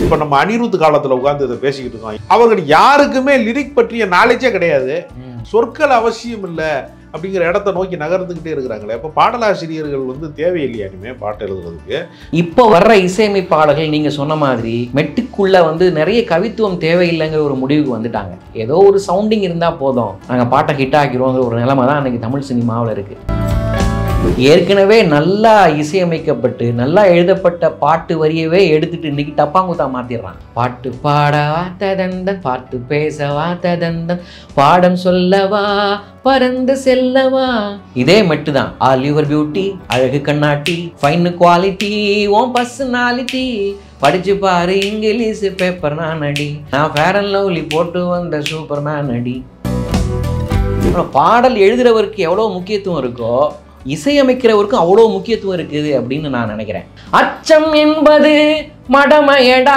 இப்ப நம்ம அனிருத் காலத்துல உட்கார்ந்து இதை பேசிக்கிட்டு இருக்கோம். அவர்கள் யாருக்குமே லிரிக் பற்றிய நாலேஜே கிடையாது, சொற்கள் அவசியம் இல்லை அப்படிங்கிற இடத்தை நோக்கி நகர்ந்துகிட்டே இருக்கிறாங்களே. அப்போ பாடலாசிரியர்கள் வந்து தேவையில்லையா இனிமே பாட்டு எழுதுறதுக்கு? இப்போ வர்ற இசையமைப்பாளர்கள் நீங்க சொன்ன மாதிரி மெட்டுக்குள்ள வந்து நிறைய கவித்துவம் தேவையில்லைங்கிற ஒரு முடிவுக்கு வந்துட்டாங்க. ஏதோ ஒரு சவுண்டிங் இருந்தா போதும், நாங்க பாட்டை ஹிட் ஆக்கிடுவோங்கிற ஒரு நிலைமை தான் அன்னைக்கு தமிழ் சினிமாவில் இருக்கு. ஏற்கனவே நல்லா இசையமைக்கப்பட்டு நல்லா எழுதப்பட்ட பாட்டு வரியவே எடுத்துட்டு இன்னைக்கு டப்பாங்குத்தா மாத்திடுறான். பாட்டு பாட வாத்ததந்தன், பாட்டு பேச வாத்ததந்தன், பாடம் சொல்லவா பறந்து செல்லவா. இதே மெட்டு தான். ஆல் யுவர் பியூட்டி, அழகு கண்ணாட்டி, ஃபைன் குவாலிட்டி, ஓன் பர்சனாலிட்டி, படிச்சு பாரு இங்கிலீஷ் பேப்பர் நான் அடி, நான் ஃபேர் அண்ட் லவ்லி போட்டு வந்த சூப்பர் மேன் அடி. பாடல் எழுதுறவருக்கு எவ்வளோ முக்கியத்துவம் இருக்கோ இசையமைக்கிறவருக்கும் அவ்வளோ முக்கியத்துவம் இருக்குது அப்படின்னு நான் நினைக்கிறேன். அச்சம் என்பது மடமையடா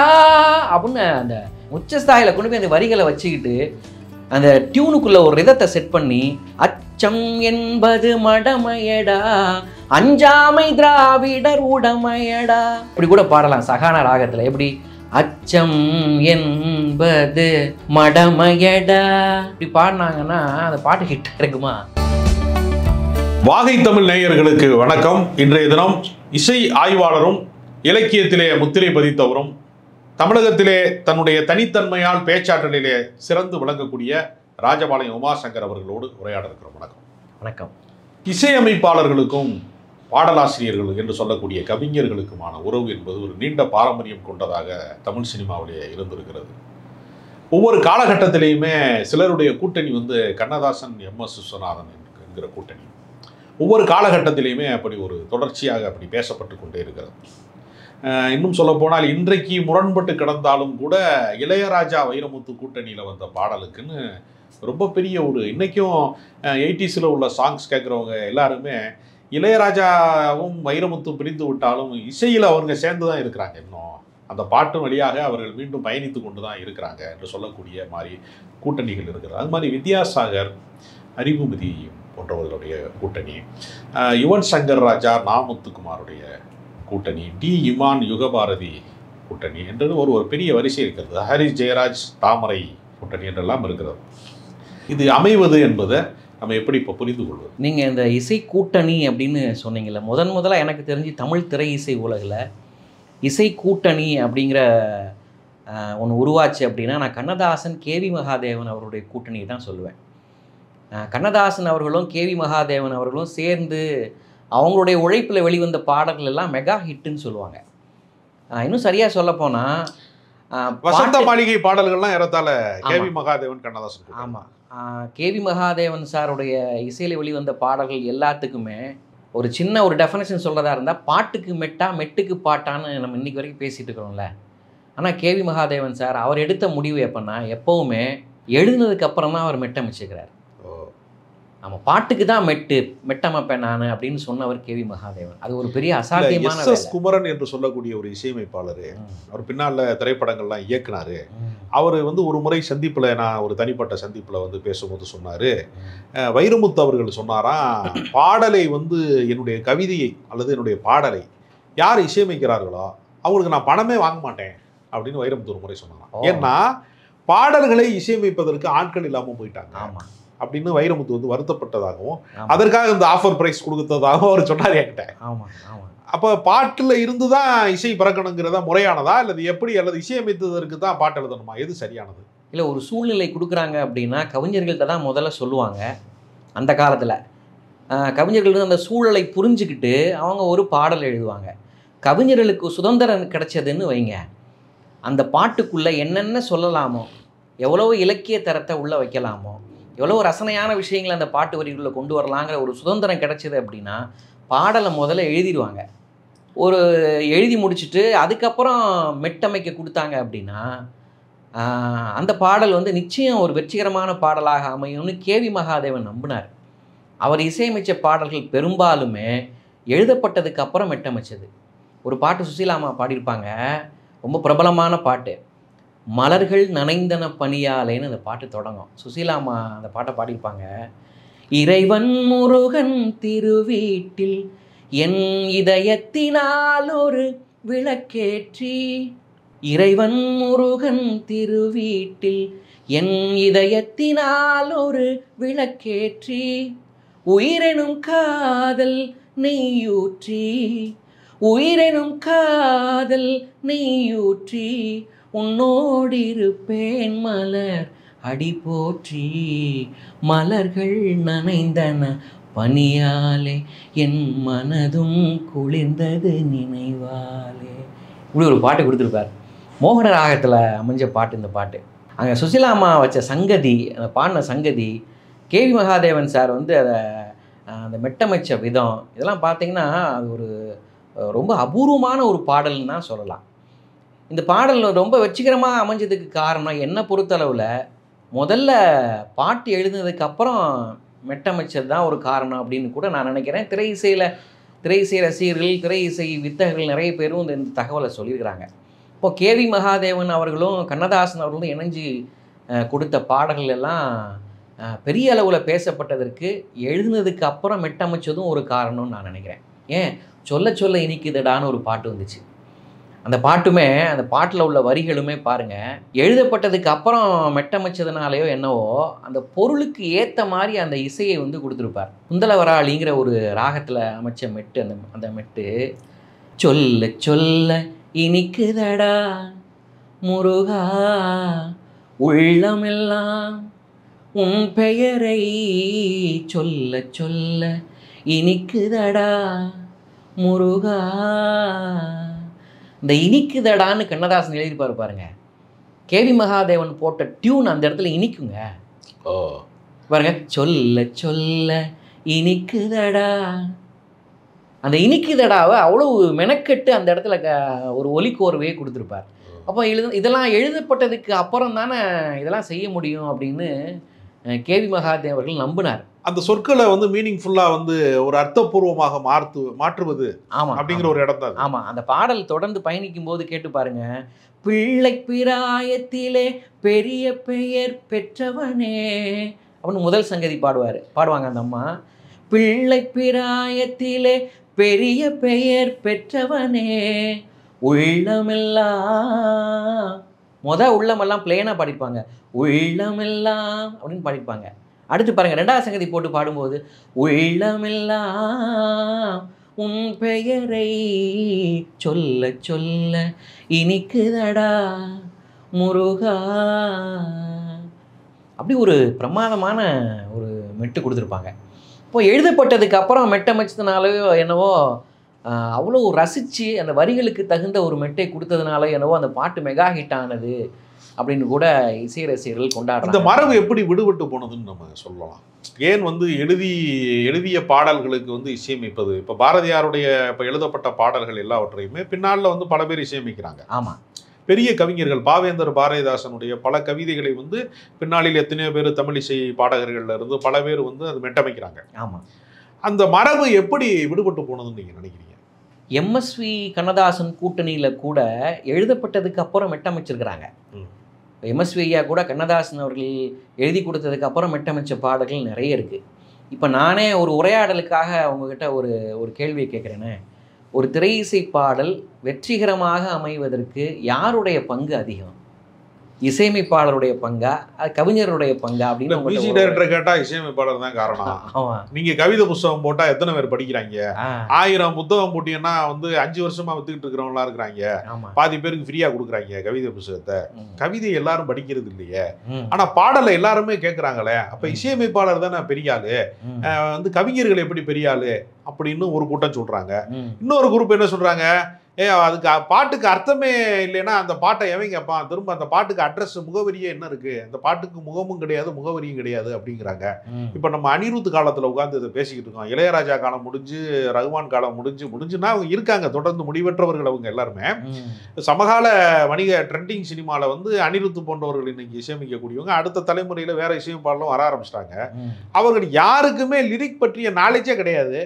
அப்படின்னு அந்த உச்சஸ்தாயில கொண்டு போய் அந்த வரிகளை வச்சுக்கிட்டு அந்த டியூனுக்குள்ள ஒரு ரிதத்தை செட் பண்ணி, அச்சம் என்பது மடமையடா, அஞ்சாமை திராவிடர் உடமையடா, இப்படி கூட பாடலாம் சகானா ராகத்துல. எப்படி அச்சம் என்பது மடமையடா இப்படி பாடினாங்கன்னா அந்த பாட்டு ஹிட் இருக்குமா? வாகை தமிழ் நேயர்களுக்கு வணக்கம். இன்றைய தினம் இசை ஆய்வாளரும் இலக்கியத்திலே முத்திரை பதித்தவரும் தமிழகத்திலே தன்னுடைய தனித்தன்மையால் பேச்சாற்றலிலே சிறந்து விளங்கக்கூடிய ராஜபாளையம் உமாசங்கர் அவர்களோடு உரையாட இருக்கிறோம். வணக்கம். வணக்கம். இசையமைப்பாளர்களுக்கும் பாடலாசிரியர்கள் என்று சொல்லக்கூடிய கவிஞர்களுக்குமான உறவு என்பது ஒரு நீண்ட பாரம்பரியம் கொண்டதாக தமிழ் சினிமாவிலே இருந்திருக்கிறது. ஒவ்வொரு காலகட்டத்திலேயுமே சிலருடைய கூட்டணி வந்து கண்ணதாசன், எம்.எஸ். விஸ்வநாதன் என்கிற கூட்டணி ஒவ்வொரு காலகட்டத்திலையுமே அப்படி ஒரு தொடர்ச்சியாக அப்படி பேசப்பட்டு கொண்டே இருக்கிறது. இன்னும் சொல்ல போனால் இன்றைக்கு முரண்பட்டு கிடந்தாலும் கூட இளையராஜா வைரமுத்து கூட்டணியில் வந்த பாடலுக்குன்னு ரொம்ப பெரிய ஒரு இன்றைக்கும் 80s உள்ள சாங்ஸ் கேட்குறவங்க எல்லாருமே இளையராஜாவும் வைரமுத்தும் பிரிந்து விட்டாலும் இசையில் அவங்க சேர்ந்து தான் இருக்கிறாங்க. இன்னும் அந்த பாட்டு வழியாக அவர்கள் மீண்டும் பயணித்து கொண்டு தான் இருக்கிறாங்க என்று சொல்லக்கூடிய மாதிரி கூட்டணிகள் இருக்கிறது. அது மாதிரி வித்யாசாகர், அறிவுமதி போன்றவர்களுடைய கூட்டணி, யுவன் சங்கர் ராஜா, நாமுத்துக்குமாருடைய கூட்டணி, டி இமான், யுகபாரதி கூட்டணி என்று ஒரு பெரிய வரிசை இருக்கிறது. ஹரிஸ் ஜெயராஜ், தாமரை கூட்டணி என்றெல்லாம் இருக்கிறது. இது அமைவது என்பதை நம்ம எப்படி இப்போ புரிந்து கொள்வது? நீங்கள் இந்த இசை கூட்டணி அப்படின்னு சொன்னீங்கல்ல, முதலாக எனக்கு தெரிஞ்சு தமிழ் திரை இசை உலகில் இசை கூட்டணி அப்படிங்கிற ஒன்று உருவாச்சு அப்படின்னா நான் கண்ணதாசன், கேவி மகாதேவன் அவருடைய கூட்டணியை தான் சொல்லுவேன். கண்ணதாசன் அவர்களும் கேவி மகாதேவன் அவர்களும் சேர்ந்து அவங்களுடைய உழைப்பில் வெளிவந்த பாடல்கள் எல்லாம் மெகா ஹிட்டுன்னு சொல்லுவாங்க. இன்னும் சரியாக சொல்லப்போனால் வசந்த மாளிகை பாடல்கள்லாம் ஏறத்தாழ கேவி மகாதேவன், கண்ணதாசன். ஆமாம், கேவி மகாதேவன் சாருடைய இசையில் வெளிவந்த பாடல்கள் எல்லாத்துக்குமே ஒரு சின்ன ஒரு டெஃபினேஷன் சொல்கிறதா இருந்தால் பாட்டுக்கு மெட்டா, மெட்டுக்கு பாட்டான்னு நம்ம இன்றைக்கி வரைக்கும் பேசிகிட்டு இருக்கிறோம்ல. ஆனால் கேவி மகாதேவன் சார் அவர் எடுத்த முடிவு எப்போன்னா, எப்போவுமே எழுதுனதுக்கு அப்புறம் தான் அவர் மெட்டமைச்சுக்கிறார். நம்ம பாட்டுக்கு தான் மெட்டமைப்பேன் நான் அப்படின்னு சொன்னவர் கேவி மகாதேவன். அது ஒரு பெரிய அசாத்தியமான. எஸ். குமரன் என்று சொல்லக்கூடிய ஒரு இசையமைப்பாளர், அவர் பின்னால் திரைப்படங்கள்லாம் இயக்குனாரு. அவர் வந்து ஒரு முறை சந்திப்பில், நான் ஒரு தனிப்பட்ட சந்திப்பில் வந்து பேசும்போது சொன்னார், வைரமுத்து அவர்கள் சொன்னாராம், பாடலை வந்து என்னுடைய கவிதையை அல்லது என்னுடைய பாடலை யார் இசையமைக்கிறார்களோ அவங்களுக்கு நான் பணமே வாங்க மாட்டேன் அப்படின்னு வைரமுத்து ஒரு முறை சொன்னாராம். ஏன்னா பாடல்களை இசையமைப்பதற்கு ஆட்கள் இல்லாமல் போயிட்டாங்க. ஆமாம் அப்படின்னு வைரமுத்து வந்து வருத்தப்பட்டதாகவும் அதற்காக இந்த ஆஃபர் பிரைஸ் கொடுத்ததாகவும் அவர் சொன்னார் என்கிட்ட. அப்போ பாட்டில் இருந்து தான் இசை பிறக்கணுங்கிறதா முறையானதா அல்லது எப்படி, அல்லது இசையமைத்ததற்கு தான் பாட்டு எழுதணுமா? எது சரியானது? இல்லை, ஒரு சூழ்நிலை கொடுக்குறாங்க அப்படின்னா கவிஞர்கள்ட்ட தான் முதல்ல சொல்லுவாங்க. அந்த காலத்தில் கவிஞர்கள் அந்த சூழலை புரிஞ்சுக்கிட்டு அவங்க ஒரு பாடல் எழுதுவாங்க. கவிஞர்களுக்கு சுதந்திரம் கிடைச்சதுன்னு வைங்க, அந்த பாட்டுக்குள்ளே என்னென்ன சொல்லலாமோ, எவ்வளோ இலக்கிய தரத்தை உள்ளே வைக்கலாமோ, எவ்வளோ ரசனையான விஷயங்களை அந்த பாட்டு வரிகளில் கொண்டு வரலாங்கிற ஒரு சுதந்திரம் கிடைச்சிது அப்படின்னா பாடலை முதல்ல எழுதிடுவாங்க. ஒரு எழுதி முடிச்சுட்டு அதுக்கப்புறம் மெட்டமைக்க கொடுத்தாங்க அப்படின்னா அந்த பாடல் வந்து நிச்சயம் ஒரு வெற்றிகரமான பாடலாக அமையும்னு கேவி மகாதேவன் நம்பினார். அவர் இசையமைச்ச பாடல்கள் பெரும்பாலுமே எழுதப்பட்டதுக்கு அப்புறம் மெட்டமைச்சது. ஒரு பாட்டு சுசீலாமா பாடியிருப்பாங்க, ரொம்ப பிரபலமான பாட்டு, மலர்கள் நனைந்தன பனியாலேன்னு அந்த பாட்டு தொடங்கும். சுசீலாமா அந்த பாட்டை பாடியிருப்பாங்க. இறைவன் முருகன் திருவீட்டில் என் இதயத்தினால் ஒரு விளக்கேற்றி இறைவன் முருகன் திருவீட்டில் என் இதயத்தினால் ஒரு விளக்கேற்றி உயிரெனும் காதல் நெய்யூற்றி உயிரெனும் காதல் நெய்யூற்றி உன்னோடிருப்பேன் மலர் அடி போற்றி மலர்கள் நனைந்தன பனியாலே என் மனதும் குளிர்ந்தது நினைவாலே. இப்படி ஒரு பாட்டு கொடுத்துருப்பார். மோகன ராகத்தில் அமைஞ்ச பாட்டு இந்த பாட்டு. அங்கே சுசிலாமா வச்ச சங்கதி, அந்த பாடின சங்கதி, கேவி மகாதேவன் சார் வந்து அதை அந்த மெட்டமைச்ச விதம், இதெல்லாம் பார்த்தீங்கன்னா அது ஒரு ரொம்ப அபூர்வமான ஒரு பாடல்னு தான் சொல்லலாம். இந்த பாடல் ரொம்ப வெற்றிகரமாக அமைஞ்சதுக்கு காரணம் என்னை பொறுத்தளவில் முதல்ல பாட்டு எழுதுனதுக்கு அப்புறம் மெட்டமைச்சது தான் ஒரு காரணம் அப்படின்னு கூட நான் நினைக்கிறேன். திரை இசை ரசிகர்கள், திரை இசை வித்தகர்கள் நிறைய பேரும் இந்த தகவலை சொல்லியிருக்கிறாங்க. இப்போது கேவி மகாதேவன் அவர்களும் கண்ணதாசன் அவர்களும் இணைஞ்சு கொடுத்த பாடல்கள் எல்லாம் பெரிய அளவில் பேசப்பட்டதற்கு எழுதுனதுக்கு அப்புறம் மெட்டமைச்சதும் ஒரு காரணம்னு நான் நினைக்கிறேன். ஏன் சொல்ல சொல்ல இனிக்குதடான்னு ஒரு பாட்டு வந்துச்சு. அந்த பாட்டுமே, அந்த பாட்டில் உள்ள வரிகளுமே பாருங்கள், எழுதப்பட்டதுக்கு அப்புறம் மெட்டமைச்சதுனாலையோ என்னவோ அந்த பொருளுக்கு ஏற்ற மாதிரி அந்த இசையை வந்து கொடுத்துருப்பார். குந்தலவராளிங்கிற ஒரு ராகத்தில் அமைச்ச மெட்டு, அந்த மெட்டு சொல்ல சொல்ல இனிக்குதடா முருகா உள்ளமெல்லாம் உன் பெயரை சொல்ல சொல்ல இனிக்குதடா முருகா. இந்த இனிக்குதடான்னு கண்ணதாசன் எழுதியிருப்பாரு பாருங்க. கேவி மகாதேவன் போட்ட டியூன் அந்த இடத்துல இனிக்குங்க. பாருங்க, சொல்ல சொல்ல இனிக்குதடா. அந்த இனிக்குதடாவை அவ்வளவு மெனக்கெட்டு அந்த இடத்துல ஒரு ஒலிக்கோர்வையே கொடுத்துருப்பார். அப்போ இதெல்லாம் எழுதப்பட்டதுக்கு அப்புறம் தானே இதெல்லாம் செய்ய முடியும் அப்படின்னு கேவி மகாதேவர்கள் நம்பினார். அந்த சொற்களை வந்து மீனிங்ஃபுல்லாக வந்து ஒரு அர்த்தபூர்வமாக மாற்றுவது ஆமாம் அப்படிங்கிற ஒரு இடம் தான். ஆமாம், அந்த பாடல் தொடர்ந்து பயணிக்கும் போது கேட்டு பாருங்க. பிள்ளை பிராயத்திலே பெரிய பெயர் பெற்றவனே அப்படின்னு முதல் சங்கதி பாடுவாங்க அந்த அம்மா. பிள்ளை பிராயத்திலே பெரிய பெயர் பெற்றவனே உள்ளமெல்லாம், உள்ளமெல்லாம் பிளேனாக பாடிப்பாங்க, உள்ளமெல்லாம் அப்படின்னு பாடிப்பாங்க. அடுத்து பாருங்கள், ரெண்டாவது சங்கதி போட்டு பாடும்போது உள்ளமெல்லாம் உன் பெயரை சொல்ல சொல்ல இனிக்குதடா முருகா. அப்படி ஒரு பிரமாதமான ஒரு மெட்டு கொடுத்துருப்பாங்க. இப்போ எழுதப்பட்டதுக்கு அப்புறம் மெட்டமைச்சதுனாலயோ என்னவோ அவ்வளோ ரசித்து அந்த வரிகளுக்கு தகுந்த ஒரு மெட்டை கொடுத்ததுனால என்னவோ அந்த பாட்டு மெகா ஹிட் ஆனது அப்படின்னு கூட இசை ரசிகர்கள் கொண்டாடுறாங்க. இந்த மரபு எப்படி விடுபட்டு போனதுன்னு நம்ம சொல்லலாம். ஏன் வந்து எழுதிய பாடல்களுக்கு வந்து இசையமைப்பது, இப்போ பாரதியாருடைய இப்போ எழுதப்பட்ட பாடல்கள் எல்லாவற்றையுமே பின்னால் வந்து பல பேர் இசையமைக்கிறாங்க. ஆமாம், பெரிய கவிஞர்கள் பாவேந்தர் பாரதிதாசனுடைய பல கவிதைகளை வந்து பின்னாளில் எத்தனையோ பேர் தமிழ் இசை பாடகர்கள்ல இருந்து பல பேர் வந்து அது மெட்டமைக்கிறாங்க. ஆமாம், அந்த மரபு எப்படி விடுபட்டு போனதுன்னு நீங்கள் நினைக்கிறீங்க? எம்எஸ்வி கண்ணதாசன் கூட்டணியில் கூட எழுதப்பட்டதுக்கு அப்புறம் மெட்டமைச்சிருக்கிறாங்க. எம்எஸ்வி ஐயா கூட கண்ணதாசன் அவர்கள் எழுதி கொடுத்ததுக்கு அப்புறம் மெட்டமைச்ச பாடல்கள் நிறைய இருக்குது. இப்போ நானே ஒரு உரையாடலுக்காக உங்ககிட்ட ஒரு கேள்வியை கேட்குறேனே, ஒரு திரை இசை பாடல் வெற்றிகரமாக அமைவதற்கு யாருடைய பங்கு அதிகம்? இசையமைப்பாளருடைய பங்கா, கவிஞருடைய பங்கா அப்படின்னு மியூசிக் டைரக்டர் கேட்டா இசையமைப்பாளர் தான் காரணம். நீங்க கவிதை புத்தகம் போட்டா எத்தனை பேர் படிக்கிறாங்க? 1000 புத்தகம் போட்டீங்கன்னா வந்து 5 வருஷமா வித்துக்கிட்டு இருக்கிறவங்களா இருக்கிறாங்க. பாதி பேருக்கு ஃப்ரீயா கொடுக்குறாங்க கவிதை புத்தகத்தை. கவிதை எல்லாரும் படிக்கிறது இல்லையே, ஆனா பாடலை எல்லாருமே கேட்கறாங்களே. அப்ப இசையமைப்பாளர் தானே பெரிய ஆளு, வந்து கவிஞர்கள் எப்படி பெரிய ஆளு அப்படின்னு ஒரு கூட்டம் சொல்றாங்க. இன்னொரு குரூப் என்ன சொல்றாங்க, அதுக்கு பாட்டுக்கு அர்த்தமே இல்லைன்னா அந்த பாட்டை எவன் கேட்பான், திரும்ப அந்த பாட்டுக்கு அட்ரஸ் முகவரியே என்ன இருக்கு, அந்த பாட்டுக்கு முகமும் கிடையாது முகவரியும் கிடையாது அப்படிங்கிறாங்க. இப்போ நம்ம அனிருத் காலத்தில் உட்காந்து இதை பேசிக்கிட்டு இருக்கோம். இளையராஜா காலம் முடிஞ்சு, ரகுமான் காலம் முடிஞ்சுன்னா அவங்க இருக்காங்க தொடர்ந்து முடிவற்றவர்கள் அவங்க எல்லாருமே. சமகால வணிக ட்ரெண்டிங் சினிமாவில் வந்து அனிருத் போன்றவர்கள் இன்னைக்கு இசையமைக்கக்கூடியவங்க அடுத்த தலைமுறையில் வேற இசையமைப்பாளரும் வர ஆரம்பிச்சிட்டாங்க. அவர்கள் யாருக்குமே லிரிக் பற்றிய நாலேஜே கிடையாது,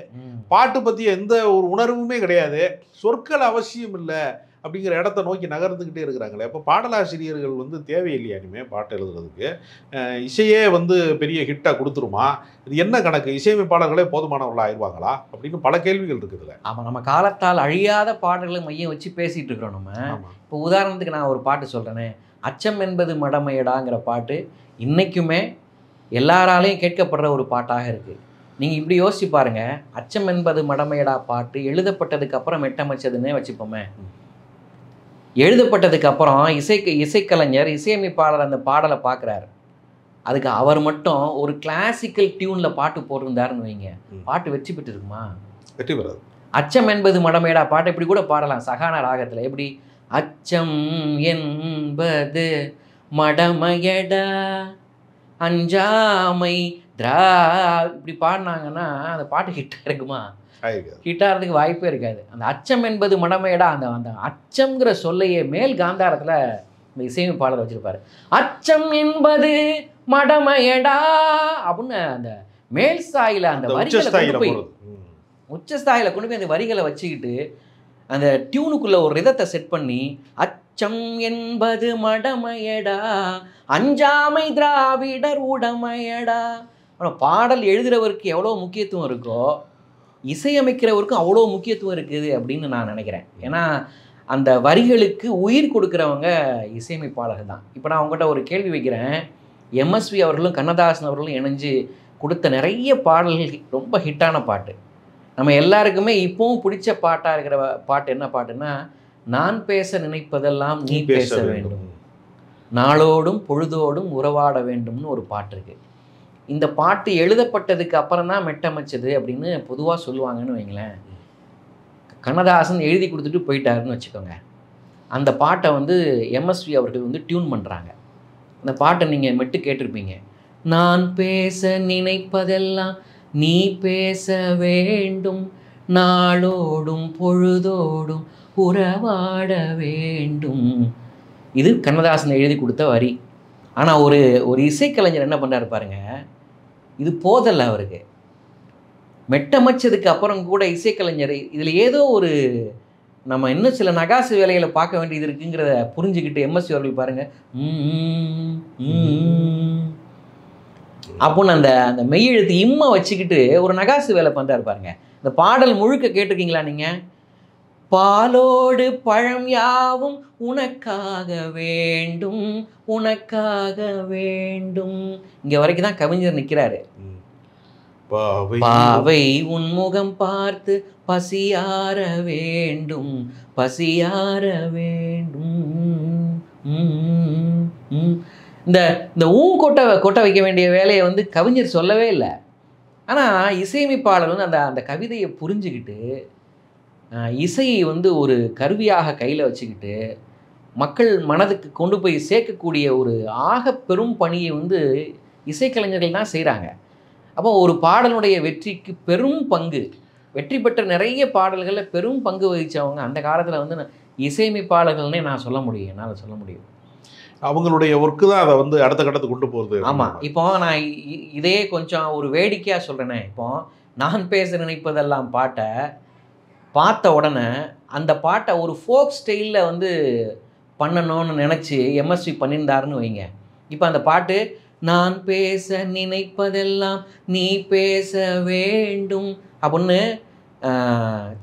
பாட்டு பற்றிய எந்த ஒரு உணர்வுமே கிடையாது, சொற்கள் அவசியம் இல்லை அப்படிங்கிற இடத்த நோக்கி நகர்ந்துக்கிட்டே இருக்கிறாங்களே. அப்போ பாடலாசிரியர்கள் வந்து தேவையில்லையா இனிமேல் பாட்டு எழுதுறதுக்கு? இசையே வந்து பெரிய ஹிட்டாக கொடுத்துருமா? இது என்ன கணக்கு? இசையமைப்பாளர்களே போதுமானவர்களாக ஆயிடுவாங்களா அப்படின்னு பல கேள்விகள் இருக்குதுல்ல. ஆமாம், நம்ம காலத்தால் அழியாத பாடல்களை மையம் வச்சு பேசிகிட்டு இருக்கிறோம் நம்ம. இப்போ உதாரணத்துக்கு நான் ஒரு பாட்டு சொல்கிறேனே, அச்சம் என்பது மடமையடாங்கிற பாட்டு இன்றைக்குமே எல்லாராலையும் கேட்கப்படுற ஒரு பாட்டாக இருக்குது. நீங்கள் இப்படி யோசிச்சு பாருங்கள், அச்சம் என்பது மடமையடா பாட்டு எழுதப்பட்டதுக்கு அப்புறம் மெட்டமைச்சதுன்னே வச்சுப்போமே. எழுதப்பட்டதுக்கு அப்புறம் இசைக்கலைஞர் இசையமைப்பாளர் அந்த பாடலை பார்க்குறாரு. அதுக்கு அவர் மட்டும் ஒரு கிளாசிக்கல் டியூனில் பாட்டு போட்டிருந்தாருன்னு வைங்க, பாட்டு வெற்றி பெற்று இருக்குமா? வெற்றி பெறாது. அச்சம் என்பது மடமையடா பாட்டு இப்படி கூட பாடலாம் சகான ராகத்தில். எப்படி அச்சம் என்பது மடமையடா அஞ்சாமை திரா இப்படி பாடினாங்கன்னா அந்த பாட்டு ஹிட்டாக இருக்குமா? ஹிட்டாகிறதுக்கு வாய்ப்பே இருக்காது. அந்த அச்சம் என்பது மடமையடா, அந்த அந்த அச்சம்ங்கிற சொல்லையே மேல் காந்தாரத்தில் இந்த இசையமைப்பாளர் வச்சுருப்பார். அச்சம் என்பது மடமையடா அப்படின்னு அந்த மேல் ஸ்தாயில் அந்த வரிகளை கொண்டு போய் உச்சஸ்தாயில் கொண்டு போய் அந்த வரிகளை வச்சுக்கிட்டு அந்த டியூனுக்குள்ளே ஒரு ரிதத்தை செட் பண்ணி அச்சம் என்பது மடமையடா அஞ்சாமை திராவிடர் உடமையடா. ஆனால் பாடல் எழுதுகிறவருக்கு எவ்வளோ முக்கியத்துவம் இருக்கோ இசையமைக்கிறவருக்கும் அவ்வளோ முக்கியத்துவம் இருக்குது அப்படின்னு நான் நினைக்கிறேன். ஏன்னா அந்த வரிகளுக்கு உயிர் கொடுக்குறவங்க இசையமைப்பாளர்கள் தான். இப்போ நான் உங்கள்கிட்ட ஒரு கேள்வி வைக்கிறேன். எம்எஸ்வி அவர்களும் கண்ணதாசன் அவர்களும் இணைஞ்சு கொடுத்த நிறைய பாடல்கள் ரொம்ப ஹிட்டான பாட்டு. நம்ம எல்லாருக்குமே இப்போவும் பிடிச்ச பாட்டாக இருக்கிற பாட்டு என்ன பாட்டுன்னா, நான் பேச நினைப்பதெல்லாம் நீ பேச வேண்டும், நாளோடும் பொழுதோடும் உறவாட வேண்டும்னு ஒரு பாட்டு இருக்குது. இந்த பாட்டு எழுதப்பட்டதுக்கு அப்புறம் தான் மெட்டமைச்சது அப்படின்னு பொதுவாக சொல்லுவாங்கன்னு வைங்களேன். கண்ணதாசன் எழுதி கொடுத்துட்டு போயிட்டாருன்னு வச்சுக்கோங்க. அந்த பாட்டை வந்து எம்எஸ்வி அவர்கள் வந்து டியூன் பண்ணுறாங்க. அந்த பாட்டை நீங்கள் மெட்டு கேட்டிருப்பீங்க. நான் பேச நினைப்பதெல்லாம் நீ பேச வேண்டும், நாளோடும் பொழுதோடும் உறவாட வேண்டும். இது கண்ணதாசன் எழுதி கொடுத்த வரி. ஆனால் ஒரு இசைக்கலைஞர் என்ன பண்ணுறாரு பாருங்க, இது போதல்ல அவருக்கு. மெட்டமைச்சதுக்கு அப்புறம் கூட இசைக்கலைஞர் இதில் ஏதோ ஒரு நம்ம இன்னும் சில நகாசு வேலைகளை பார்க்க வேண்டியது இருக்குங்கிறத புரிஞ்சுக்கிட்டு எம்எஸ்வி அவர்கள் பாருங்க அப்படின்னு அந்த அந்த மெய்யெழுத்து இம்மை வச்சுக்கிட்டு ஒரு நகாசு வேலை பண்ணுறாரு பாருங்க. இந்த பாடல் முழுக்க கேட்டிருக்கீங்களா நீங்கள்? பாலோடு பழம் யாவும் உனக்காக வேண்டும், உனக்காக வேண்டும். இங்கே வரைக்கும் தான் கவிஞர் நிற்கிறாரு. பாவை உன்முகம் பார்த்து பசியார வேண்டும், பசியார வேண்டும். இந்த கொட்ட வைக்க வேண்டிய வேலையை வந்து கவிஞர் சொல்லவே இல்லை. ஆனால் இசையமைப்பாளர் வந்து அந்த கவிதையை புரிஞ்சுக்கிட்டு இசையை வந்து ஒரு கருவியாக கையில் வச்சுக்கிட்டு மக்கள் மனதுக்கு கொண்டு போய் சேர்க்கக்கூடிய ஒரு ஆக பெரும் பணியை வந்து இசைக்கலைஞர்கள் தான் செய்கிறாங்க. அப்போ ஒரு பாடலுடைய வெற்றிக்கு பெரும் பங்கு, வெற்றி பெற்ற நிறைய பாடல்களில் பெரும் பங்கு வகித்தவங்க அந்த காலத்தில் வந்து இசையமைப்பாளர்கள்னே நான் சொல்ல முடியும், என்னால் சொல்ல முடியும். அவங்களுடைய ஒர்க்கு தான் அதை வந்து அடுத்த கட்டத்துக்கு கொண்டு போகிறது. ஆமாம். இப்போ நான் இதே கொஞ்சம் ஒரு வேடிக்கையாக சொல்கிறேனே, இப்போ நான் பேச நினைப்பதெல்லாம் பாட்டை பார்த்த உடனே அந்த பாட்டை ஒரு ஃபோக் ஸ்டைலில் வந்து பண்ணணும்னு நினச்சி எம்எஸ்வி பண்ணியிருந்தாருன்னு வைங்க. இப்போ அந்த பாட்டு நான் பேச நினைப்பதெல்லாம் நீ பேச வேண்டும் அப்படின்னு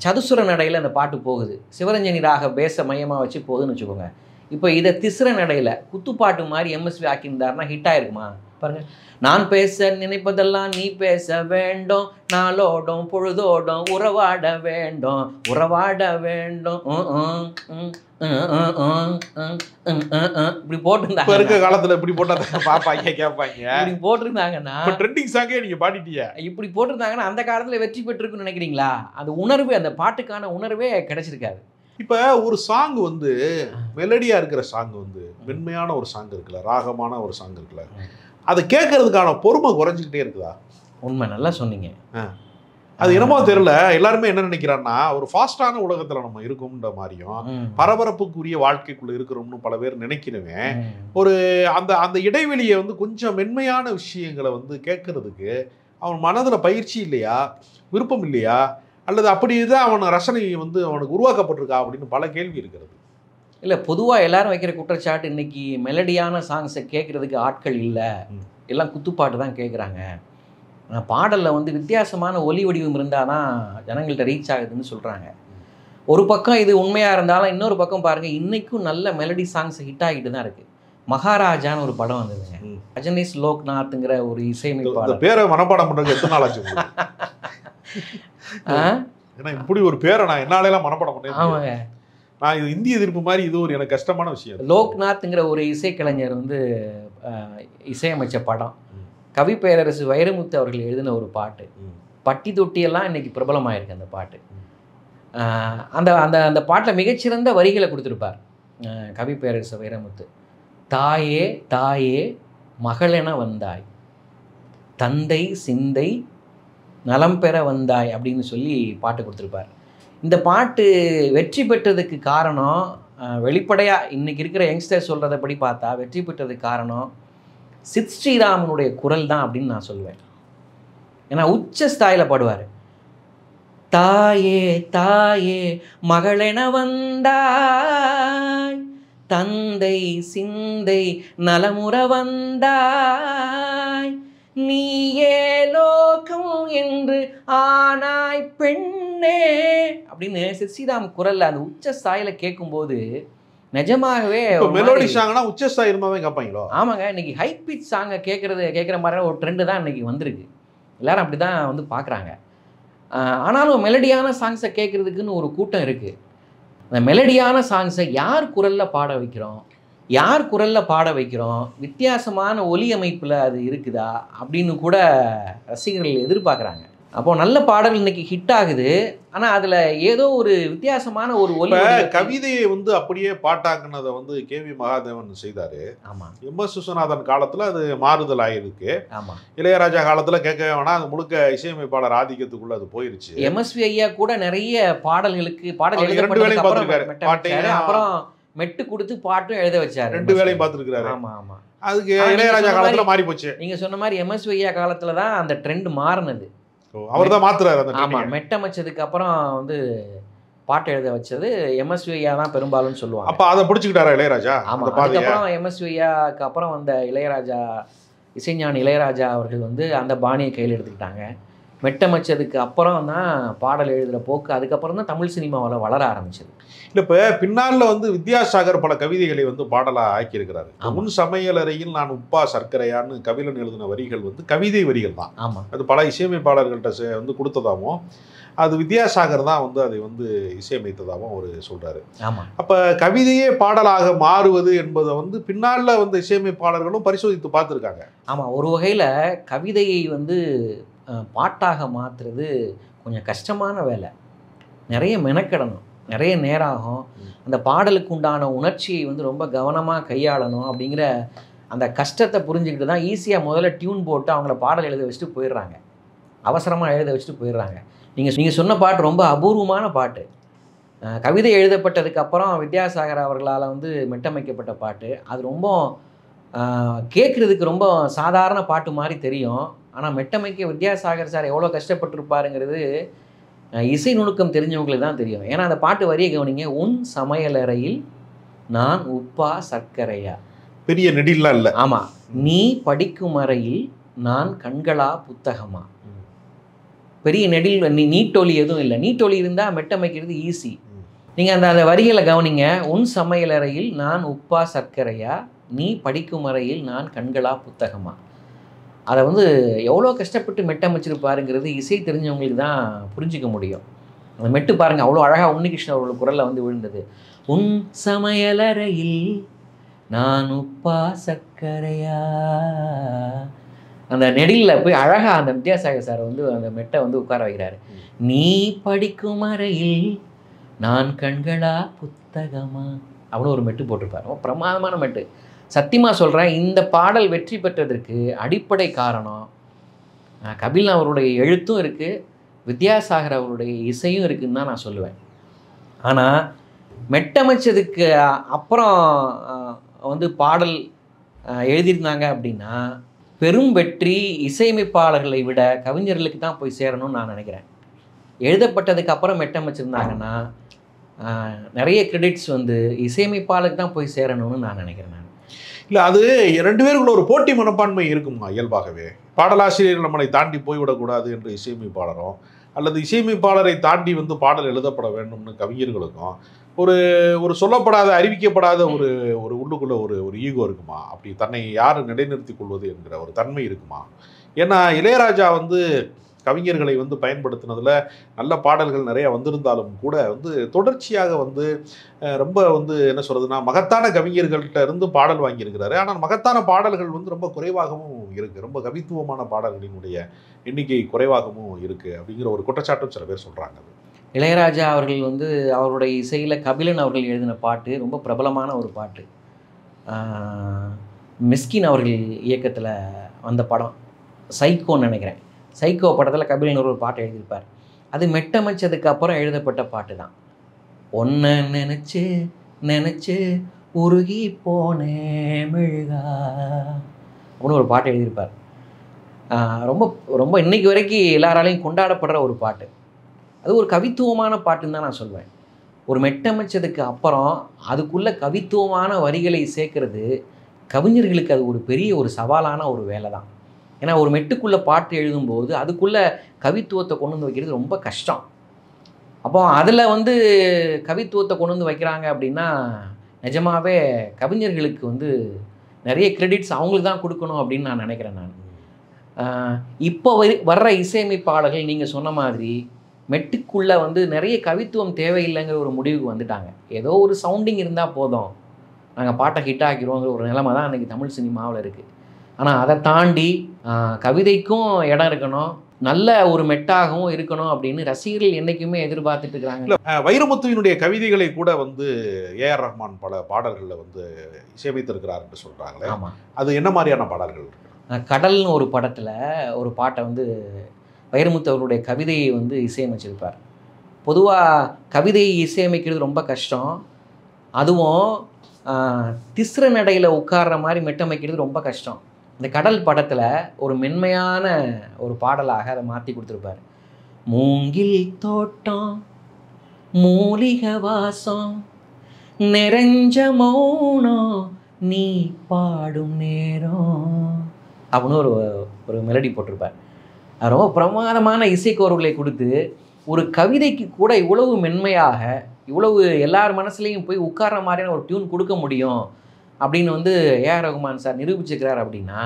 சதுசுர நடையில் அந்த பாட்டு போகுது. சிவரஞ்சனி ராக பேச மையமாக வச்சு போகுதுன்னு வச்சுக்கோங்க. இப்போ இதை திசுர நடையில் குத்துப்பாட்டு மாதிரி எம்எஸ்வி ஆக்கியிருந்தாருன்னா ஹிட் ஆகிருக்குமா பாருங்கள். நான் பேச நினைப்பதெல்லாம் நீ பேச வேண்டும், நாளோடும் பொழுதோடும் உறவாட வேண்டும், உறவாட வேண்டும். இப்படி போட்டிருந்தாங்க. இருக்க காலத்தில் இப்படி போட்டாங்க பாப்பாங்க கேட்பாங்க. இப்படி போட்டிருந்தாங்கன்னா ட்ரெண்டிங் சாங்கே நீங்கள் பாடிட்டீங்க. இப்படி போட்டிருந்தாங்கன்னா அந்த காலத்தில் வெற்றி பெற்றிருக்குன்னு நினைக்கிறீங்களா? அந்த உணர்வு, அந்த பாட்டுக்கான உணர்வே கிடைச்சிருக்காது. இப்போ ஒரு சாங் வந்து மெலடியாக இருக்கிற சாங் வந்து மென்மையான ஒரு சாங் இருக்குல்ல, ராகமான ஒரு சாங் இருக்குல்ல, அதை கேட்கறதுக்கான பொறுமை குறைஞ்சிக்கிட்டே இருக்குதா? உண்மை, நல்லா சொன்னீங்க. அது என்னமோ தெரியல, எல்லாருமே என்ன நினைக்கிறான்னா ஒரு ஃபாஸ்டான உலகத்தில் நம்ம இருக்கோம்ன்ற மாதிரியும் பரபரப்புக்குரிய வாழ்க்கைக்குள்ள இருக்கிறோம்னு பல பேர் நினைக்கிறவன் ஒரு அந்த இடைவெளியை வந்து கொஞ்சம் மென்மையான விஷயங்களை வந்து கேட்கறதுக்கு அவன் மனதில் பயிற்சி இல்லையா, விருப்பம் இல்லையா, அல்லது அப்படி தான் அவன் ரசனை வந்து அவனுக்கு உருவாக்கப்பட்டிருக்கா அப்படின்னு பல கேள்வி இருக்கிறது. இல்லை பொதுவாக எல்லாரும் வைக்கிற குற்றச்சாட்டு இன்னைக்கு மெலடியான சாங்ஸை கேட்குறதுக்கு ஆட்கள் இல்லை, எல்லாம் குத்துப்பாட்டு தான் கேட்குறாங்க. பாடலில் வந்து வித்தியாசமான ஒலி வடிவம் இருந்தால் தான் ஜனங்கள்கிட்ட ரீச் ஆகுதுன்னு சொல்கிறாங்க. ஒரு பக்கம் இது உண்மையாக இருந்தாலும் இன்னொரு பக்கம் பாருங்கள், இன்றைக்கும் நல்ல மெலடி சாங்ஸ் ஹிட் ஆகிட்டு தான் இருக்குது. மகாராஜான்னு ஒரு படம் வந்ததுங்க, ரஜனீஷ் லோக்நாத்ங்கிற ஒரு இசையமைப்பாளர். பேரை மனப்பாடம் பண்ணுறது எத்தனை நாள் ஆச்சு? ஏன்னா இப்படி ஒரு பேரை நான் என்னாலெல்லாம் மனப்பாடம் பண்ணேன். ஆமாங்க, நான் இது இந்திய எதிர்ப்பு மாதிரி இது ஒரு எனக்கு கஷ்டமான விஷயம். லோக்நாத்ங்கிற ஒரு இசைக்கலைஞர் வந்து இசையமைச்ச படம். கவி பேரரசு வைரமுத்து அவர்கள் எழுதின ஒரு பாட்டு, பட்டி தொட்டியெல்லாம் இன்னைக்கு பிரபலமாயிருக்கு அந்த பாட்டு. அந்த அந்த அந்த பாட்டில் மிகச்சிறந்த வரிகளை கொடுத்துருப்பார் கவி பேரரசு வைரமுத்து. தாயே தாயே மகளென வந்தாய், தந்தை சிந்தை நலம் பெற வந்தாய் அப்படின்னு சொல்லி பாட்டு கொடுத்துருப்பார். இந்த பாட்டு வெற்றி பெற்றதுக்கு காரணம் வெளிப்படையாக இன்றைக்கி இருக்கிற யங்ஸ்டர் சொல்கிறதப்படி பார்த்தா வெற்றி பெற்றதுக்கு காரணம் சித் ஸ்ரீராமனுடைய குரல் தான் அப்படின்னு நான் சொல்லுவேன். ஏன்னா உச்ச ஸ்தாயில் பாடுவார். தாயே தாயே மகளென வந்தாய், தந்தை சிந்தை நலமுற வந்தாய், நீயே லோகம் என்று ஆனாய் பெண்ணே அப்படின்னு சித் ஸ்ரீராம் குரல்ல அந்த உச்ச ஸ்தாயில கேட்கும்போது நிஜமாகவே மெலோடி சாங்னா உச்ச ஸ்தாயி இருந்தாவே கேட்பாங்களோ? ஆமாங்க, இன்னைக்கு ஹை பிச் சாங்கை கேட்குற மாதிரியான ஒரு ட்ரெண்டு தான் இன்னைக்கு வந்திருக்கு. எல்லாரும் அப்படி தான் வந்து பார்க்குறாங்க. ஆனாலும் மெலடியான சாங்ஸை கேட்குறதுக்குன்னு ஒரு கூட்டம் இருக்குது. அந்த மெலடியான சாங்ஸை யார் குரலில் பாட வைக்கிறோம், யார் குரலில் பாட வைக்கிறோம், வித்தியாசமான ஒலி அமைப்பில் அது இருக்குதா அப்படின்னு கூட ரசிகர்கள் எதிர்பார்க்குறாங்க. அப்போது நல்ல பாடல் இன்னைக்கு ஹிட் ஆகுது, ஆனால் அதில் ஏதோ ஒரு வித்தியாசமான ஒரு ஒலி. கவிதையை வந்து அப்படியே பாட்டாக்குனதை வந்து KV மகாதேவன் செய்தார். ஆமாம், MS விஸ்வநாதன் காலத்தில் அது மாறுதல் ஆகிருக்கு. ஆமாம், இளையராஜா காலத்தில் கேட்கவே வேணாம், அது முழுக்க இசையமைப்பாளர் ஆதிக்கத்துக்குள்ளே அது போயிருச்சு. MSV ஐயா கூட நிறைய பாடல்களுக்கு பாடல் அப்புறம் மெட்டு கொடுத்து பாட்டும் எழுத வச்சாரு, 2 வேலையும் பார்த்துருக்காரு. ஆமா ஆமா, அதுக்கு இளையராஜா காலத்துல மாறி போச்சு. நீங்க சொன்ன மாதிரி MSV ஐயா காலத்துல தான் அந்த ட்ரெண்ட் மாறினது. அவர் தான் மாத்துறாரு அந்த. ஆமா, மெட்டமைச்சதுக்கு அப்புறம் வந்து பாட்டு எழுத வச்சது MSV ஐயா தான் பெரும்பாலும் சொல்லுவாங்க. அப்ப அதை பிடிச்சிக்கிட்டாரா இளையராஜா? ஆமா, அதுக்கப்புறம் MSV ஐயாக்கு அப்புறம் வந்த இளையராஜா, இசைஞானி இளையராஜா அவர்கள் வந்து அந்த பாணியை கையில் எடுத்துக்கிட்டாங்க. மெட்டமைச்சதுக்கு அப்புறம் தான் பாடல் எழுதுகிற போக்கு அதுக்கப்புறம் தான் தமிழ் சினிமாவில் வளர ஆரம்பிச்சது. இல்லை, இப்போ பின்னாளில் வந்து வித்யாசாகர் பல கவிதைகளை வந்து பாடலாக ஆக்கியிருக்கிறாரு. முன் சமையலறையில் நான் உப்பா சர்க்கரையான்னு கபிலன் எழுதின வரிகள் வந்து கவிதை வரிகள் தான். ஆமாம், அது பல இசையமைப்பாளர்கள்ட்ட வந்து கொடுத்ததாகவும் அது வித்யாசாகர் தான் வந்து அதை வந்து இசையமைத்ததாகவும் அவர் சொல்கிறாரு. ஆமாம், அப்போ கவிதையே பாடலாக மாறுவது என்பதை வந்து பின்னாளில் வந்து இசையமைப்பாளர்களும் பரிசோதித்து பார்த்துருக்காங்க. ஆமாம், ஒரு வகையில் கவிதையை வந்து பாட்டாக மாற்றுறது கொஞ்சம் கஷ்டமான வேலை. நிறைய மெனக்கிடணும், நிறைய நேரம் ஆகும். அந்த பாடலுக்கு உண்டான உணர்ச்சியை வந்து ரொம்ப கவனமாக கையாளணும். அப்படிங்கிற அந்த கஷ்டத்தை புரிஞ்சுக்கிட்டு தான் ஈஸியாக முதல்ல டியூன் போட்டு அவங்கள பாடல் எழுத வச்சுட்டு போயிடுறாங்க, அவசரமாக எழுத வச்சுட்டு போயிடுறாங்க. நீங்கள் சொன்ன பாட்டு ரொம்ப அபூர்வமான பாட்டு. கவிதை எழுதப்பட்டதுக்கப்புறம் வித்யாசாகர் அவர்களால் வந்து மெட்டமைக்கப்பட்ட பாட்டு. அது ரொம்ப கேட்குறதுக்கு ரொம்ப சாதாரண பாட்டு மாதிரி தெரியும். ஆனால் மெட்டமைக்க வித்யாசாகர் சார் எவ்வளோ கஷ்டப்பட்டிருப்பாருங்கிறது இசை நுணுக்கம் தெரிஞ்சவங்களுக்கு தான் தெரியும். ஏன்னா அந்த பாட்டு வரியை கவனிங்க, உன் சமையலறையில் நான் உப்பா சர்க்கரையா. பெரிய நெடில்லாம் இல்லை. ஆமாம், நீ படிக்கும் அறையில் நான் கண்களா புத்தகமா. பெரிய நெடில் நீட்டொலி எதுவும் இல்லை. நீட்டொலி இருந்தால் மெட்டமைக்கிறது ஈஸி. நீங்கள் அந்த வரிகளை கவனிங்க, உன் சமையலறையில் நான் உப்பா சர்க்கரையா, நீ படிக்கும் அறையில் நான் கண்களா புத்தகமா. அதை வந்து எவ்வளோ கஷ்டப்பட்டு மெட்டமைச்சிருப்பாருங்கிறது இசை தெரிஞ்சவங்களுக்கு தான் புரிஞ்சிக்க முடியும். அந்த மெட்டு பாருங்கள், அவ்வளோ அழகாக உன்னிகிருஷ்ணன் அவரோட குரலில் வந்து விழுந்தது. உன் சமையலறையில் நான் உப்பா சர்க்கரையா. அந்த நெடிலில் போய் அழகாக அந்த வித்யாசாகர் சார் வந்து அந்த மெட்டை வந்து உட்கார வைக்கிறாரு. நீ படிக்கும் அறையில் நான் கண்களா புத்தகமா. அவ்வளோ ஒரு மெட்டு போட்டிருப்பார், ரொம்ப பிரமாதமான மெட்டு. சத்தியமாக சொல்கிறேன், இந்த பாடல் வெற்றி பெற்றதற்கு அடிப்படை காரணம் கபில் அவருடைய எழுத்தும் இருக்குது, வித்யாசாகர் அவருடைய இசையும் இருக்குதுன்னு தான் நான் சொல்லுவேன். ஆனால் மெட்டமைச்சதுக்கு அப்புறம் வந்து பாடல் எழுதியிருந்தாங்க அப்படின்னா பெரும் வெற்றி இசையமைப்பாளர்களை விட கவிஞர்களுக்கு தான் போய் சேரணும்னு நான் நினைக்கிறேன். எழுதப்பட்டதுக்கு அப்புறம் மெட்டமைச்சிருந்தாங்கன்னா நிறைய கிரெடிட்ஸ் வந்து இசையமைப்பாளருக்கு தான் போய் சேரணும்னு நான் நினைக்கிறேன். நான் இல்லை, அது 2 பேருக்குள்ள ஒரு போட்டி மனப்பான்மை இருக்குமா இயல்பாகவே? பாடலாசிரியர்கள் நம்மளை தாண்டி போய்விடக்கூடாது என்று இசையமைப்பாளரும், அல்லது இசையமைப்பாளரை தாண்டி வந்து பாடல் எழுதப்பட வேண்டும்னு கவிஞர்களுக்கும் ஒரு ஒரு சொல்லப்படாத, அறிவிக்கப்படாத ஒரு ஒரு உள்ளுக்குள்ள ஒரு ஒரு ஈகோ இருக்குமா? அப்படி தன்னை யார் நிலைநிறுத்திக் கொள்வது என்கிற ஒரு தன்மை இருக்குமா? ஏன்னா இளையராஜா வந்து கவிஞர்களை வந்து பயன்படுத்தினதுல நல்ல பாடல்கள் நிறைய வந்திருந்தாலும் கூட வந்து தொடர்ச்சியாக வந்து ரொம்ப வந்து என்ன சொல்றதுன்னா மகத்தான கவிஞர்கள்ட்ட இருந்து பாடல் வாங்கியிருக்கிறாரு. ஆனால் மகத்தான பாடல்கள் வந்து ரொம்ப குறைவாகவும் இருக்கு. ரொம்ப கவித்துவமான பாடல்களினுடைய எண்ணிக்கை குறைவாகவும் இருக்கு அப்படிங்கிற ஒரு குற்றச்சாட்டும் சில பேர் சொல்றாங்க. இளையராஜா அவர்கள் வந்து அவருடைய இசையில் கபிலன் அவர்கள் எழுதின பாட்டு ரொம்ப பிரபலமான ஒரு பாட்டு. மிஸ்கின் அவர்கள் இயக்கத்தில் வந்த படம் சைக்கோன்னு நினைக்கிறேன். சைக்கோ படத்தில் கபிலன் ஒரு பாட்டை எழுதியிருப்பார். அது மெட்டமைச்சதுக்கு அப்புறம் எழுதப்பட்ட பாட்டு தான். ஒன்றை நினச்சி நினச்சி உருகி போனே மெழுகா அப்படின்னு ஒரு பாட்டு எழுதியிருப்பார். ரொம்ப ரொம்ப இன்னைக்கு வரைக்கும் எல்லாராலையும் கொண்டாடப்படுற ஒரு பாட்டு. அது ஒரு கவித்துவமான பாட்டுன்னு தான் நான் சொல்வேன். ஒரு மெட்டமைச்சதுக்கு அப்புறம் அதுக்குள்ளே கவித்துவமான வரிகளை சேர்க்கறது கவிஞர்களுக்கு அது ஒரு பெரிய ஒரு சவாலான ஒரு வேலை தான். ஏன்னா ஒரு மெட்டுக்குள்ளே பாட்டு எழுதும்போது அதுக்குள்ளே கவித்துவத்தை கொண்டு வந்து வைக்கிறது ரொம்ப கஷ்டம். அப்போ அதில் வந்து கவித்துவத்தை கொண்டு வந்து வைக்கிறாங்க அப்படின்னா நிஜமாகவே கவிஞர்களுக்கு வந்து நிறைய கிரெடிட்ஸ் அவங்களுக்கு தான் கொடுக்கணும் அப்படின்னு நான் நினைக்கிறேன். நான் இப்போ வர்ற இசையமைப்பாளர்கள் நீங்கள் சொன்ன மாதிரி மெட்டுக்குள்ளே வந்து நிறைய கவித்துவம் தேவையில்லைங்கிற ஒரு முடிவுக்கு வந்துட்டாங்க. ஏதோ ஒரு சவுண்டிங் இருந்தால் போதும், நாங்கள் பாட்டை ஹிட் ஆக்கிடுவோங்கிற ஒரு நிலைமை தான் இன்றைக்கி தமிழ் சினிமாவில் இருக்குது. ஆனால் அதை தாண்டி கவிதைக்கும் இடம் இருக்கணும், நல்ல ஒரு மெட்டாகவும் இருக்கணும் அப்படின்னு ரசிகர்கள் என்றைக்குமே எதிர்பார்த்துட்டு இருக்கிறாங்க. வைரமுத்துவினுடைய கவிதைகளை கூட வந்து ஏஆர் ரஹ்மான் பல பாடல்களில் வந்து இசையமைத்திருக்கிறார் என்று சொல்கிறாங்களே. ஆமாம், அது என்ன மாதிரியான பாடல்கள்? கடல்னு ஒரு படத்தில் ஒரு பாட்டை வந்து வைரமுத்து அவருடைய கவிதையை வந்து இசையமைச்சிருப்பார். பொதுவாக கவிதையை இசையமைக்கிறது ரொம்ப கஷ்டம். அதுவும் திஸ்ர நடையில் உட்கார்ற மாதிரி மெட்டமைக்கிறது ரொம்ப கஷ்டம். இந்த கடல் படத்தில் ஒரு மென்மையான ஒரு பாடலாக அதை மாற்றி கொடுத்துருப்பார். மூங்கில் தோட்டம் மூலிகை வாசம் நிறைஞ்ச மௌனம் நீ பாடும் நேரம் அப்படின்னு ஒரு மெலடி போட்டிருப்பார். ரொம்ப பிரமாதமான இசைக்கோர்வுகளை கொடுத்து ஒரு கவிதைக்கு கூட இவ்வளவு மென்மையாக இவ்வளவு எல்லார் மனசுலையும் போய் உட்கார்ற மாதிரியான ஒரு டியூன் கொடுக்க முடியும் அப்படின்னு வந்து ஏஆர் ரஹ்மான் சார் நிரூபிச்சுக்கிறார். அப்படின்னா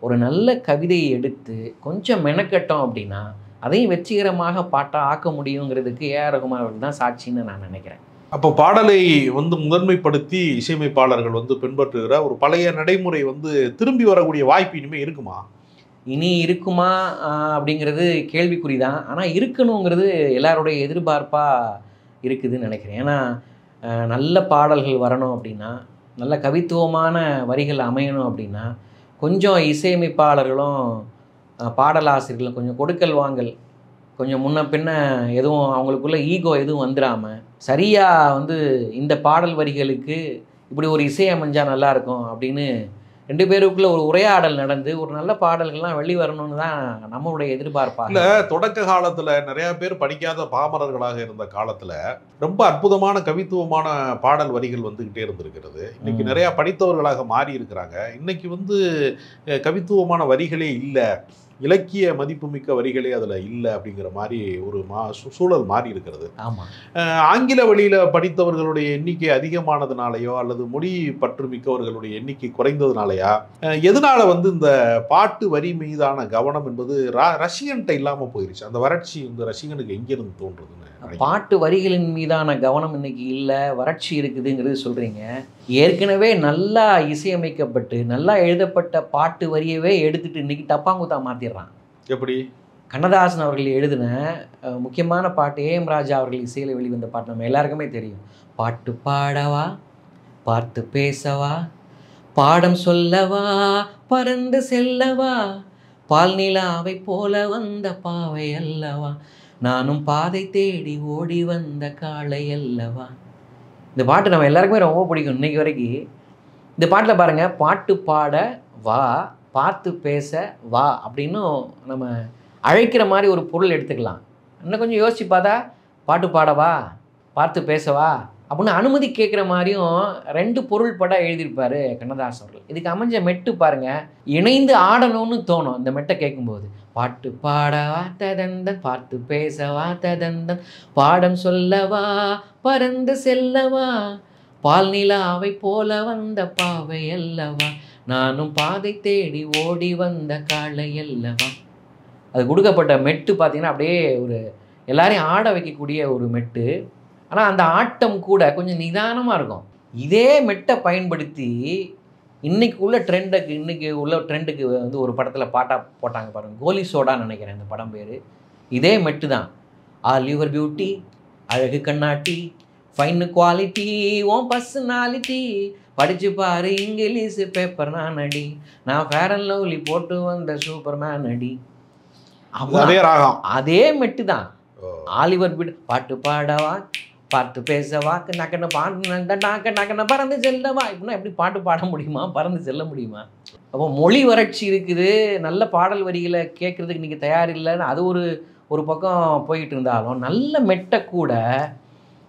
ஒரு நல்ல கவிதையை எடுத்து கொஞ்சம் மெனக்கட்டோம் அப்படின்னா அதையும் வெற்றிகரமாக பாட்டாக ஆக்க முடியுங்கிறதுக்கு ஏஆர் ரஹ்மான் அவர்கள் தான் சாட்சின்னு நான் நினைக்கிறேன். அப்போ பாடலை வந்து முதன்மைப்படுத்தி இசையமைப்பாளர்கள் வந்து பின்பற்றுகிற ஒரு பழைய நடைமுறை வந்து திரும்பி வரக்கூடிய வாய்ப்பு இனிமேல் இருக்குமா? இனி இருக்குமா அப்படிங்கிறது கேள்விக்குறி தான். ஆனால் இருக்கணுங்கிறது எல்லாருடைய எதிர்பார்ப்பாக இருக்குதுன்னு நினைக்கிறேன். ஏன்னா நல்ல பாடல்கள் வரணும் அப்படின்னா, நல்ல கவித்துவமான வரிகள் அமையணும் அப்படின்னா கொஞ்சம் இசையமைப்பாளர்களும் பாடலாசிரியர்களும் கொஞ்சம் கொடுக்கல் வாங்கல், கொஞ்சம் முன்ன பின்ன எதுவும் அவங்களுக்குள்ள ஈகோ எதுவும் வந்துடாமல் சரியாக வந்து இந்த பாடல் வரிகளுக்கு இப்படி ஒரு இசை அமைஞ்சால் நல்லாயிருக்கும் அப்படின்னு 2 பேருக்குள்ள ஒரு உரையாடல் நடந்து ஒரு நல்ல பாடல்கள்லாம் வெளி வரணும்னு தான் நம்மளுடைய எதிர்பார்ப்பாக. இல்லை, தொடக்க காலத்தில் நிறையா பேர் படிக்காத பாமரர்களாக இருந்த காலத்தில் ரொம்ப அற்புதமான கவித்துவமான பாடல் வரிகள் வந்துக்கிட்டே இருந்திருக்கிறது. இன்னைக்கு நிறையா படித்தவர்களாக மாறி இருக்கிறாங்க. இன்னைக்கு வந்து கவித்துவமான வரிகளே இல்லை, இலக்கிய மதிப்புமிக்க வரிகளே அதில் இல்லை அப்படிங்கிற மாதிரி ஒரு சூழல் மாறி இருக்கிறது. ஆமாம், ஆங்கில வழியில் படித்தவர்களுடைய எண்ணிக்கை அதிகமானதுனாலையோ அல்லது மொழி பற்று மிக்கவர்களுடைய எண்ணிக்கை குறைந்ததுனாலையா, எதனால வந்து இந்த பாட்டு வரி மீதான கவனம் என்பது ரசிகன்கிட்ட இல்லாமல் போயிருச்சு? அந்த வறட்சி வந்து ரசிகனுக்கு எங்கேருந்து தோன்றுதுன்னு? பாட்டு வரிகளின் மீதான கவனம் இன்னைக்கு இல்லை, வறட்சி இருக்குதுங்கிறது சொல்கிறீங்க. ஏற்கனவே நல்லா இசையமைக்கப்பட்டு நல்லா எழுதப்பட்ட பாட்டு வரியவே எடுத்துகிட்டு இன்னைக்கு டப்பாங்குத்தா மாற்றிடுறான். எப்படி? கண்ணதாசன் அவர்கள் எழுதின முக்கியமான பாட்டு ஏஎம் ராஜா அவர்கள் இசையில் வெளிவந்த பாட்டு நம்ம எல்லாருக்குமே தெரியும். பாட்டு பாடவா பார்த்து பேசவா பாடம் சொல்லவா பறந்து செல்லவா பால் நிலாவை போல வந்த பாவை அல்லவா நானும் பாதை தேடி ஓடி வந்த காளை அல்லவா. இந்த பாட்டு நம்ம எல்லாருக்குமே ரொம்ப பிடிக்கும் இன்னைக்கு வரைக்கும். இந்த பாட்டில் பாருங்கள், பாட்டு பாட வா பார்த்து பேச வா அப்படின்னும் நம்ம அழைக்கிற மாதிரி ஒரு பொருள் எடுத்துக்கலாம். இன்னும் கொஞ்சம் யோசிச்சு பார்த்தா பாட்டு பாடவா பார்த்து பேசவா அப்படின்னு அனுமதி கேட்குற மாதிரியும் 2 பொருள் பட எழுதியிருப்பார் கண்ணதாசன் அவர்கள். இதுக்கு அமைஞ்ச மெட்டு பாருங்க, இணைந்து ஆடணும்னு தோணும் இந்த மெட்டை கேட்கும்போது. பாட்டு பாடவா ததந்தன், பார்த்து பேசவா ததந்தன், பாடம் சொல்லவா பறந்து செல்லவா, பால் நிலாவை போல வந்த பாவை அல்லவா, நானும் பாதை தேடி ஓடி வந்த காளை அல்லவா. அது கொடுக்கப்பட்ட மெட்டு பார்த்தீங்கன்னா அப்படியே ஒரு எல்லாரையும் ஆட வைக்கக்கூடிய ஒரு மெட்டு. ஆனால் அந்த ஆட்டம் கூட கொஞ்சம் நிதானமாக இருக்கும். இதே மெட்டை பயன்படுத்தி இன்றைக்கி உள்ள ட்ரெண்டுக்கு வந்து ஒரு படத்தில் பாட்டாக போட்டாங்க பாருங்கள், கோலி சோடான்னு நினைக்கிறேன் இந்த படம் பேர். இதே மெட்டு தான். ஆல் யுவர் பியூட்டி, அழகு கண்ணாட்டி, ஃபைன் குவாலிட்டி, ஓன் பர்சனாலிட்டி, படிச்சு பாரு இங்கிலீஷ் பேப்பர் நான் அடி, நான் ஃபேர் அண்ட் லவ்லி போட்டு வந்த சூப்பர் மேன் அடி. அதே ராகம், அதே மெட்டு தான். ஆலிவர் பிட் பாட்டு பாடவா பார்த்து பேசவா நக்கன பாட்டு நக்கன பறந்து செல்லவா. இப்படின்னா எப்படி பாட்டு பாட முடியுமா, பறந்து செல்ல முடியுமா? அப்போ மொழி வறட்சி இருக்குது, நல்ல பாடல் வரிகளை கேட்குறதுக்கு இன்றைக்கி தயார் இல்லைன்னு அது ஒரு பக்கம் போயிட்டு இருந்தாலும், நல்ல மெட்டை கூட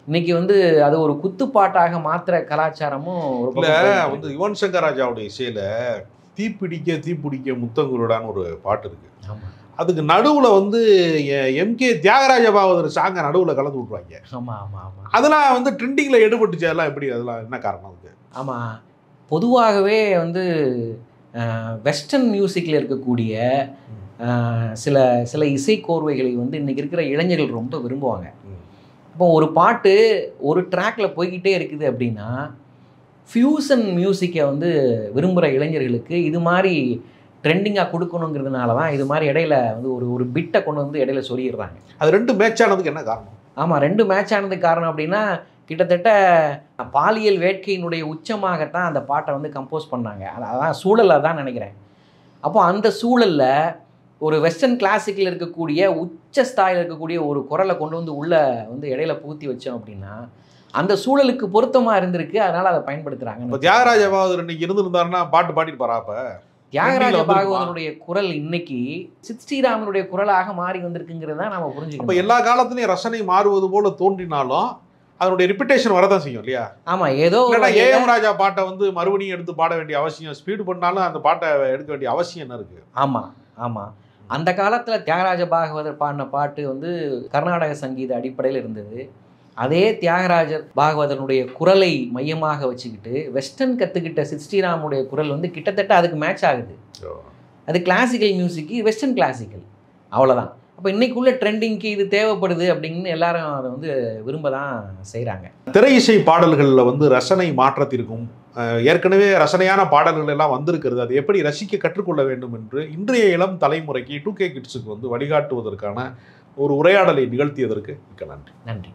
இன்னைக்கு வந்து அது ஒரு குத்துப்பாட்டாக மாத்திர கலாச்சாரமும் வந்து யுவன் சங்கர் ராஜாவுடைய இசையில தீப்பிடிக்க முத்தங்குருடான்னு ஒரு பாட்டு இருக்கு. ஆமாம், அதுக்கு நடுவில் வந்து எம்கே தியாகராஜ பாகவதர் சாங்கை நடுவில் கலந்து விட்ருவாங்க. ஆமாம் ஆமாம் ஆமாம், அதெல்லாம் வந்து ட்ரெண்டிங்கில் எடுபட்டுச்சு. அதெல்லாம் எப்படி, அதெல்லாம் என்ன காரணம் அதுக்கு? ஆமாம், பொதுவாகவே வந்து வெஸ்டர்ன் மியூசிக்கில் இருக்கக்கூடிய சில இசைக்கோர்வைகளை வந்து இன்றைக்கி இருக்கிற இளைஞர்கள் ரொம்ப விரும்புவாங்க. இப்போ ஒரு பாட்டு ஒரு ட்ராக்ல போய்கிட்டே இருக்குது அப்படின்னா, ஃபியூசன் மியூசிக்கை வந்து விரும்புகிற இளைஞர்களுக்கு இது மாதிரி ட்ரெண்டிங்காக கொடுக்கணுங்கிறதுனால தான் இது மாதிரி இடையில வந்து ஒரு பிட்டை கொண்டு வந்து இடையில சொல்லிடுறாங்க. அது 2 மேட்ச் ஆனதுக்கு என்ன காரணம்? ஆமாம், 2 மேட்ச் ஆனதுக்கு காரணம் அப்படின்னா, கிட்டத்தட்ட பாலியல் வேட்கையினுடைய உச்சமாகத்தான் அந்த பாட்டை வந்து கம்போஸ் பண்ணாங்க. அதான் சூழலை தான் நினைக்கிறேன். அப்போ அந்த சூழலில் ஒரு வெஸ்டர்ன் கிளாசிக்கில் இருக்கக்கூடிய உச்ச ஸ்தாயில் இருக்கக்கூடிய ஒரு குரலை கொண்டு வந்து உள்ளே வந்து இடையில பூத்தி வச்சோம் அப்படின்னா அந்த சூழலுக்கு பொருத்தமாக இருந்திருக்கு. அதனால் அதை பயன்படுத்துகிறாங்க. இப்போ தியாகராஜ பாகவதர் இன்னைக்கு இருந்திருந்தாருன்னா பாட்டு பாடிட்டு அப்போ தியாகராஜ பாகவதனுடைய குரல் இன்னைக்கு சித் ஸ்ரீராமனுடைய குரலாக மாறி வந்திருக்குங்கிறது தான் நம்ம புரிஞ்சுக்கணும். இப்போ எல்லா காலத்துலையும் ரசனை மாறுவது போல தோன்றினாலும் அதனுடைய ரிப்பிட்டேஷன் வரதான் செய்யும் இல்லையா? ஆமாம், ஏதோ ஏஎம் ராஜா பாட்டை வந்து மறுபடியும் எடுத்து பாட வேண்டிய அவசியம், ஸ்பீடு பண்ணாலும் அந்த பாட்டை எடுக்க வேண்டிய அவசியம் என்ன இருக்குது? ஆமாம் ஆமாம், அந்த காலத்தில் தியாகராஜ பாகவதர் பாடின பாட்டு வந்து கர்நாடக சங்கீத அடிப்படையில் இருந்தது. அதே தியாகராஜர் பாகவதனுடைய குரலை மையமாக வச்சுக்கிட்டு வெஸ்டர்ன் கற்றுக்கிட்ட சித் ஸ்ரீராமுடைய குரல் வந்து கிட்டத்தட்ட அதுக்கு மேட்ச் ஆகுது. அது கிளாசிக்கல் மியூசிக்கு, வெஸ்டர்ன் கிளாசிக்கல், அவ்வளோதான். அப்போ இன்னைக்குள்ள ட்ரெண்டிங்க்கு இது தேவைப்படுது அப்படின்னு எல்லாரும் அதை வந்து விரும்ப தான் செய்கிறாங்க. திரை இசை பாடல்களில் வந்து ரசனை மாற்றத்திற்கும் ஏற்கனவே ரசனையான பாடல்கள் எல்லாம் வந்திருக்கிறது, அதை எப்படி ரசிக்க கற்றுக்கொள்ள வேண்டும் என்று இன்றைய இளம் தலைமுறைக்கு 2K கிட்ஸுக்கு வந்து வழிகாட்டுவதற்கான ஒரு உரையாடலை நிகழ்த்தியதற்கு மிக்க நன்றி. நன்றி.